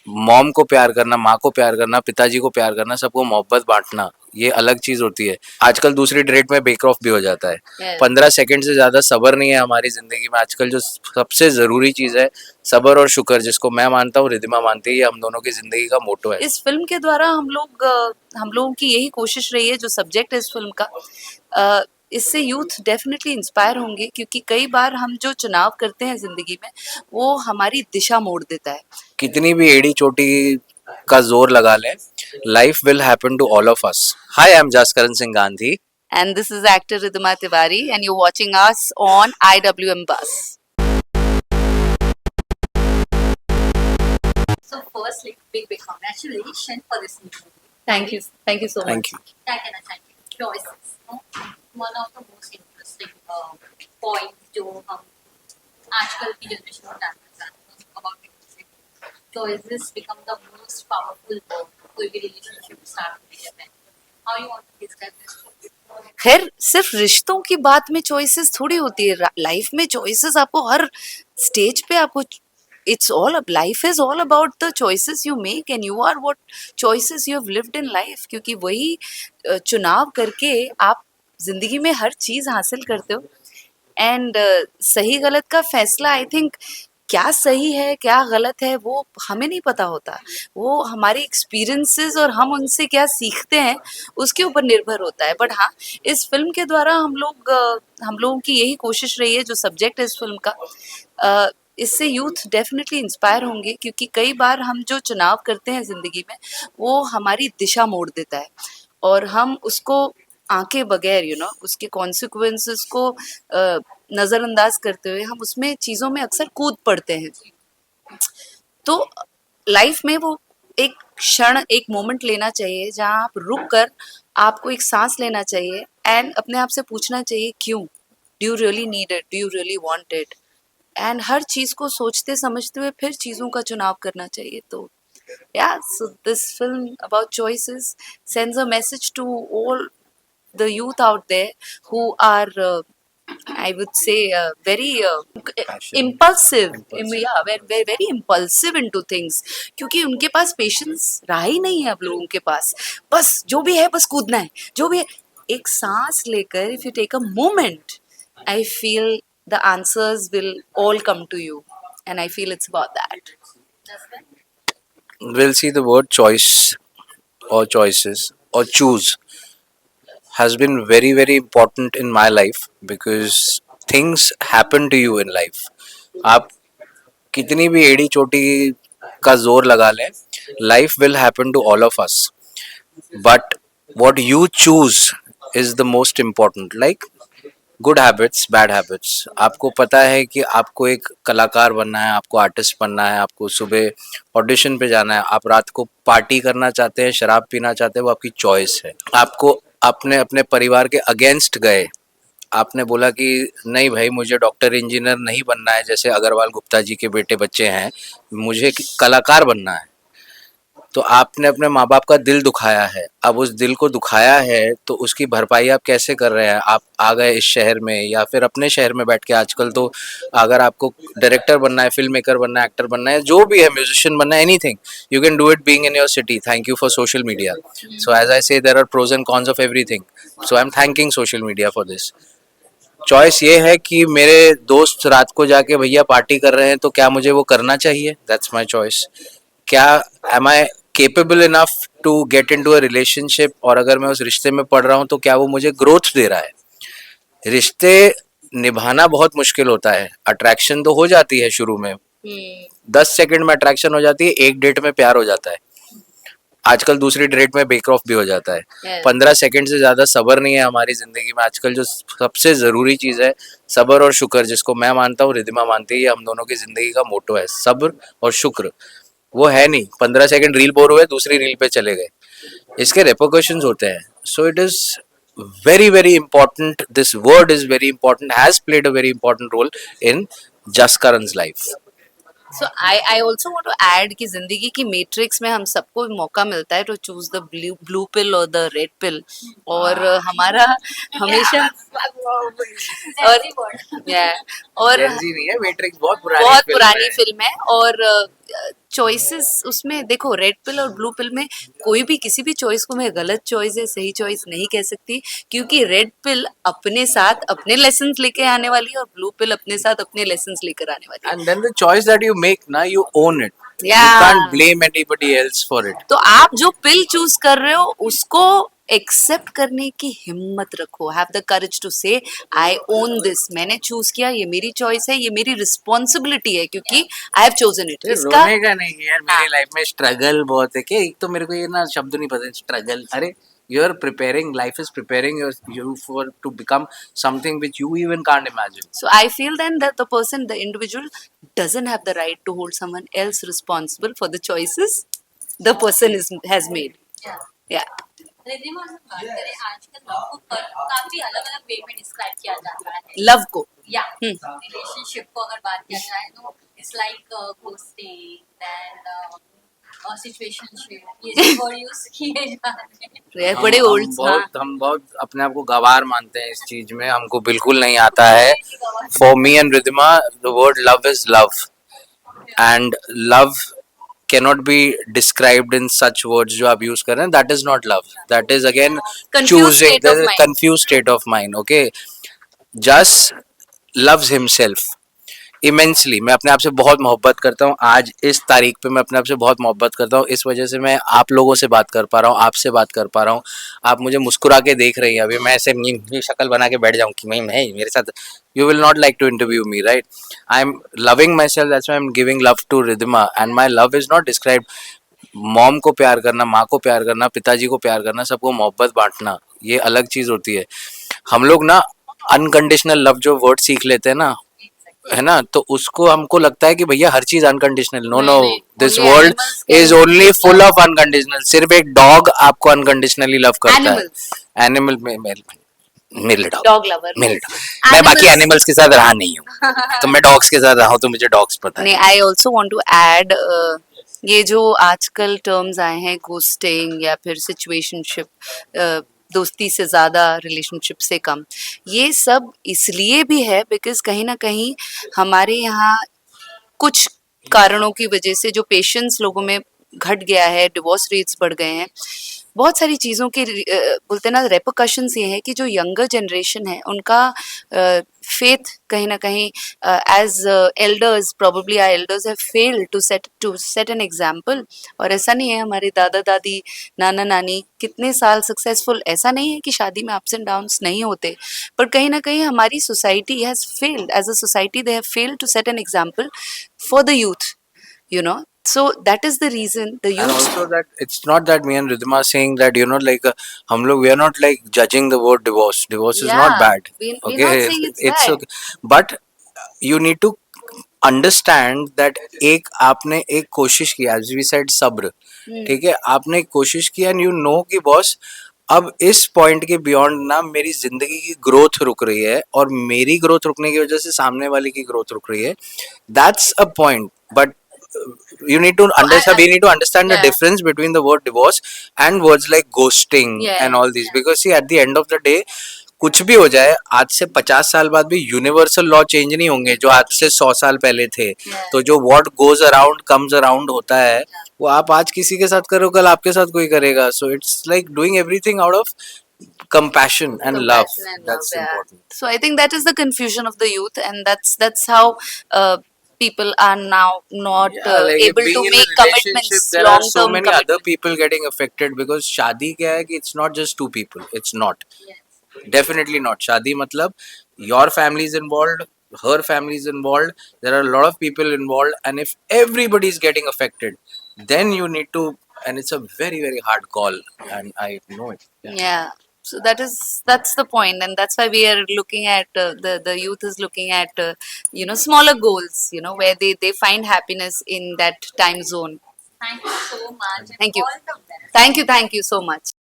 Mom को प्यार करना, माँ को प्यार करना, पिताजी को प्यार करना, सबको मोहब्बत बांटना, ये अलग चीज होती है। आजकल दूसरी डेट में बेक ऑफ भी हो जाता है। Yes. 15 सेकंड से ज्यादा सब्र नहीं है हमारी जिंदगी में। आजकल जो सबसे जरूरी चीज है सब्र और शुक्र, जिसको मैं मानता हूँ, रिधिमा मानती है, ये हम दोनों की जिंदगी का मोटो है। इस फिल्म के द्वारा हम लोगों की यही कोशिश रही है, जो सब्जेक्ट है इस फिल्म का, इससे यूथ डेफिनेटली इंस्पायर होंगे, क्योंकि कई बार हम जो चुनाव करते हैं जिंदगी में वो हमारी दिशा मोड़ देता है। कितनी भी एड़ी चोटी का जोर लगा लें, life will happen to all of us. Hi, I am Jaskaran Singh Gandhi And this is actor Ridhima Tiwari, and you're watching us on IWM Bus. So first, like big congratulations for this movie. Thank you so thank much. You. Thank you. Choices. No? One of the most interesting points जो हम आजकल की generation में जानना चाहते हैं about relationship. Choices become the most powerful कोई भी relationship start होने में. How you want to describe this? खैर, सिर्फ रिश्तों की बात में चॉइसेस थोड़ी होती है। लाइफ में चॉइसेस आपको हर स्टेज पे आपको, it's all, life is all about the choices you make, and you are what choices you have lived in life, क्योंकि वही चुनाव करके आप जिंदगी में हर चीज हासिल करते हो। एंड सही गलत का फैसला, आई थिंक, क्या सही है क्या गलत है वो हमें नहीं पता होता, वो हमारे एक्सपीरियंसेस और हम उनसे क्या सीखते हैं उसके ऊपर निर्भर होता है। बट हाँ, इस फिल्म के द्वारा हम लोगों की यही कोशिश रही है, जो सब्जेक्ट है इस फिल्म का, इससे यूथ डेफिनेटली इंस्पायर होंगे, क्योंकि कई बार हम जो चुनाव करते हैं ज़िंदगी में वो हमारी दिशा मोड़ देता है, और हम उसको आंके बगैर उसके कॉन्सिक्वेंसेस को नज़रअंदाज करते हुए हम उसमें चीज़ों में अक्सर कूद पड़ते हैं। तो लाइफ में वो एक क्षण, एक मोमेंट लेना चाहिए जहाँ आप रुक कर आपको एक सांस लेना चाहिए, एंड अपने आप से पूछना चाहिए क्यों, do you really need it, do you really want it, and हर चीज़ को सोचते समझते हुए फिर चीज़ों का चुनाव करना चाहिए। तो yeah, so this film about choices sends a message to all the youth out there who are I would say very impulsive. Yeah, very impulsive into things, क्योंकि उनके पास पेशेंस रहा ही नहीं है अब लोगों के पास। बस जो भी है बस कूदना है, जो भी है। एक सांस लेकर if you take a moment, I feel the answers will all come to you, and I feel it's about that. We'll see the word choice or choices or choose has been very very important in my life because things happen to you in life. आप कितनी भी एड़ी चोटी का जोर लगा लें, life will happen to all of us, but what you choose is the most important. Like good habits, bad habits, आपको पता है कि आपको एक कलाकार बनना है, आपको आर्टिस्ट बनना है, आपको सुबह ऑडिशन पे जाना है, आप रात को पार्टी करना चाहते हैं, शराब पीना चाहते हैं, वो आपकी चॉइस है। आपको अपने अपने परिवार के अगेंस्ट गए, आपने बोला कि नहीं भाई मुझे डॉक्टर इंजीनियर नहीं बनना है, जैसे अग्रवाल गुप्ता जी के बेटे बच्चे हैं, मुझे कलाकार बनना है, तो आपने अपने माँ बाप का दिल दुखाया है। अब उस दिल को दुखाया है तो उसकी भरपाई आप कैसे कर रहे हैं? आप आ गए इस शहर में या फिर अपने शहर में बैठ के, आजकल तो अगर आपको डायरेक्टर बनना है, फिल्म मेकर बनना है, एक्टर बनना है, जो भी है, म्यूजिशियन बनना है, anything you can do it being in your city. Thank you for social media. So as I say there are pros and cons of everything, so I am thanking social media for this. Choice ये है कि मेरे दोस्त रात को जाके भैया party कर रहे हैं तो क्या मुझे वो करना चाहिए? That's my choice. क्या am I capable enough to get into a relationship, और अगर मैं उस रिश्ते में पढ़ रहा हूँ तो क्या वो मुझे ग्रोथ दे रहा है? रिश्ते निभाना बहुत मुश्किल होता है। अट्रैक्शन तो हो जाती है शुरू में, 10 सेकंड में अट्रैक्शन हो जाती है, एक डेट में प्यार हो जाता है, आजकल दूसरी डेट में बेक ऑफ भी हो जाता है। Yes. 15 सेकंड से ज्यादा सब्र नहीं है हमारी जिंदगी में। आजकल जो सबसे जरूरी चीज है सब्र और शुक्र, जिसको मैं मानता हूँ, रिधिमा मानती है, ये हम दोनों की जिंदगी का मोटो है, सब्र और शुक्र। वो है नहीं 15 सेकंड रील बोर हुए, दूसरी रील पे चले गए, इसके रेपोकशंस होते हैं। So it is very very important, this word is very important, has played a very important role in Jaskaran's life. So I also want to add कि जिंदगी की मैट्रिक्स में हम सबको मौका मिलता है to choose the blue pill और द रेड पिल, और हमारा हमेशा और yeah, और Gen Z नहीं है, मैट्रिक्स बहुत बहुत पुरानी पुरानी है। फिल्म है, और चॉइसेस उसमें देखो, रेड पिल और ब्लू पिल में कोई भी किसी भी चॉइस को मैं गलत चॉइस है, सही चॉइस नहीं कह सकती, क्योंकि रेड पिल अपने साथ अपने लेसन्स लेके आने वाली है और ब्लू पिल अपने साथ अपने लेसन्स लेकर आने वाली है. And then the choice that you make, now you own it. You Yeah. can't blame anybody else for it. तो आप जो पिल चूज कर रहे हो उसको एक्सेप्ट करने की हिम्मत रखो. हैव द करेज टू से आई ओन दिस, मैंने चूज किया, ये मेरी चॉइस है, ये मेरी रिस्पॉन्सिबिलिटी है क्योंकि आई हैव चोजन इट. ये इसका रोने का नहीं है यार, मेरी लाइफ में स्ट्रगल बहुत है. कि एक तो मेरे को ये ना शब्द नहीं पता, स्ट्रगल. अरे you are preparing, life is preparing you for to become something which you even can't imagine. So I feel then that the person, the individual, doesn't have the right to hold someone else responsible for the choices the person has made. Yeah. Yeah. Riddhima, अगर बात करें आजकल love को काफी अलग अलग वे में describe किया जाता है. लव को. या रिलेशनशिप को अगर बात किया जाए तो it's like ghosting, then situationship, ये सब वर्ड यूज किए जाते हैं. ये बड़े ओल्ड. हम बहुत अपने आप को गवार मानते हैं इस चीज में, हमको बिल्कुल नहीं आता है. For me and Riddhima the word love is love, and love cannot be described in such words जो आप यूज कर रहे हैं. that is not love, that is again Confused choosing. state of There is a mind. confused state of mind. Okay, just loves himself immensely. मैं अपने आप से बहुत मोहब्बत करता हूँ. आज इस तारीख पे मैं अपने आप से बहुत मोहब्बत करता हूँ. इस वजह से मैं आप लोगों से बात कर पा रहा हूँ, आपसे बात कर पा रहा हूँ. आप मुझे मुस्कुरा के देख रही हैं. अभी मैं ऐसे शक्ल बना के बैठ जाऊँ कि मैं मेरे साथ, you will not like to interview me, right? I am loving my self, that's why I am giving love to Riddhima. And my love is not described. Mom को प्यार करना, माँ को प्यार करना, पिताजी को प्यार करना, सबको मोहब्बत बांटना, ये अलग चीज होती है. हम लोग ना अनकंडीशनल लव जो वर्ड सीख लेते हैं ना, है ना, तो उसको हमको लगता है कि भैया हर चीज unconditional. No no, this only world animals can is only full of unconditional. सिर्फ एक डॉग आपको अनकंडीशनली लव करता Animals. है. एनिमल में मेरे डॉग, Dog lover. मेरे डॉग. मैं बाकी एनिमल्स के साथ रहा नहीं हूँ, तो मैं डॉग्स के साथ रहा हूँ, तो मुझे डॉग्स पता है. नहीं, I also want to add, ये जो आजकल टर्म्स आए हैं, घोस्टिंग या फिर सिचुएशनशिप, दोस्ती से ज़्यादा रिलेशनशिप से कम, ये सब इसलिए भी है बिकॉज कहीं ना कहीं हमारे यहाँ कुछ कारणों की वजह से जो पेशेंस लोगों में घट गया है, डिवोर्स रेट्स बढ़ गए हैं, बहुत सारी चीज़ों के बोलते हैं ना, रेपोकशंस ये है कि जो यंगर जनरेशन है उनका फेथ कहीं ना कहीं, as elders, probably our elders have failed to set an example. और ऐसा नहीं है, हमारे दादा दादी, नाना नानी कितने साल सक्सेसफुल, ऐसा नहीं है कि शादी में अप्स एंड डाउन्स नहीं होते, पर कहीं ना कहीं हमारी society has failed, as a society they have failed to set an example for the youth, you know. So that is the reason the And youth. also that it's not that me and Ridhima are saying that, you know, like हम लोग, we are not like judging the word divorce. Divorce is not Yeah, bad. we're Okay, not saying it's bad. okay. But you need to understand that एक आपने एक कोशिश की, as we said, सब्र. ठीक है, आपने एक कोशिश की and you know कि बॉस अब इस पॉइंट के बियॉन्ड ना मेरी जिंदगी की ग्रोथ रुक रही है, और मेरी ग्रोथ रुकने की वजह से सामने वाले की ग्रोथ रुक रही है. That's a point. But you need to understand, we need to understand the Yeah. difference between the word divorce and words like ghosting Yeah. and all these, because see at the end of the day कुछ भी हो जाए, आज से 50 साल बाद भी universal law change नहीं होंगे जो आज से 100 साल पहले थे. तो जो what goes around comes around होता है, वो आप आज किसी के साथ करो, कल आपके साथ कोई करेगा. So it's like doing everything out of compassion and love. Compassion and That's love, yeah. important. So I think that is the confusion of the youth, and that's how people are now not Yeah, like able being to in a make relationship, commitments, there are long so term many other commitments. people getting affected, because शादी क्या है कि it's not just two people. It's not. Yes. Definitely not. शादी मतलब your family is involved, her family is involved. There are a lot of people involved, and if everybody is getting affected, then you need to, and it's a very very hard call, and I know it. Yeah. So that's the point, and that's why we are looking at, the youth is looking at, smaller goals, where they find happiness in that time zone. Thank you so much. And Thank you. all the best. Thank you so much.